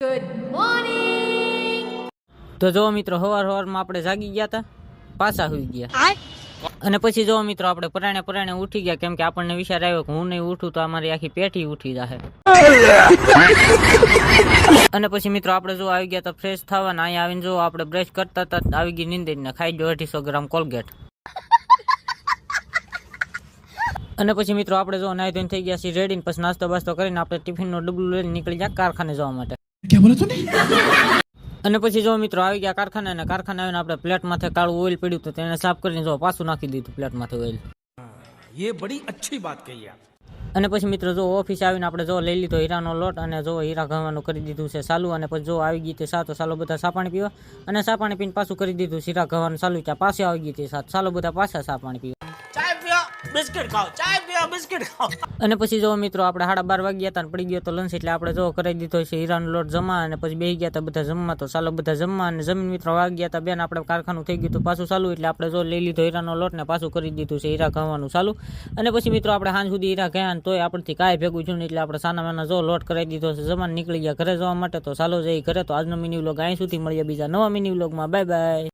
Good morning. તો જો મિત્રો સવારમાં આપણે જાગી ગયા હતા, પાછા સુઈ ગયા. અને પછી જો મિત્રો આપણે પરાણે ઉઠી ગયા, કેમ કે આપણને વિચાર આવ્યો કે હું નહીં ઉઠું તો અમારી આખી પેટી ઉઠી જશે. અને પછી મિત્રો આપણે જો આવી ગયા તો ફ્રેશ થવાના. અહીંયા આવીને જો આપણે બ્રશ કરતા હતા, આવી ગઈ નીંદર ને ખાઈ ગયો 250 ગ્રામ કોલગેટ. અને પછી મિત્રો આપણે જો નાઈ ધોઈને થઈ ગયા છીએ રેડી. પછી નાસ્તો બાસ્તો કરીને આપણે ટિફિન નો ડબલું લઈને નીકળી ગયા કારખાને જવા માટે. અને પછી જો મિત્રો આવી ગયા કારખાને, અને કારખાને આવીને આપણે પ્લેટ માથે કાળું ઓઇલ પડ્યું તો તેને સાફ કરીને જો પાછું નાખી દીધું પ્લેટ માથે ઓઇલ. ये बड़ी अच्छी बात कही आप. અને પછી મિત્રો જો ઓફિસ આવીને આપણે જો લઈ લીધો હીરાનો લોટ, અને જો હીરા ઘવાનું કરી દીધું છે ચાલુ. અને પછી જો આવી ગઈ તે સાત, તો ચાલો બધા સા પાણી પીવા. અને સા પાણી પીને પાછું કરી દીધું હીરા ઘવાનું ચાલુ. ત્યાં પાછી આવી ગઈ તે સાત, ચાલો બધા પાછા સા પાણી પીવા. चाय पियो बिस्किट खाओ, चाय पियो बिस्किट खाओ. અને પછી જો મિત્રો આપણે 12:30 વાગ્યા હતા, પડી ગયો તો લંચ. એટલે આપણે જો કરી દીધો છે હીરાનો લોટ જમા. અને પછી બેસી ગયા હતા બધા જમવા. તો ચાલો બધા જમવા. અને જમીન મિત્રો વાગ્યા હતા બેન, આપણે કારખાનું થઈ ગયું હતું પાછું ચાલુ. એટલે આપણે જો લઈ લીધો હીરાનો લોટ ને પાછું કરી દીધું છે હીરા ઘવાનું ચાલુ. અને પછી મિત્રો આપણે સાંજ સુધી હીરા ગયા ને તોય આપણથી કાંઈ ભેગું છું. એટલે આપણે સાના માના જો લોટ કરાવી દીધો છે જમા, નીકળી ગયા ઘરે જવા માટે. તો ચાલો જઈ ઘરે. તો આજનો મિની વ્લોગ અહીં સુધી, મળીએ બીજા નવા મિની વ્લોગમાં. Bye bye.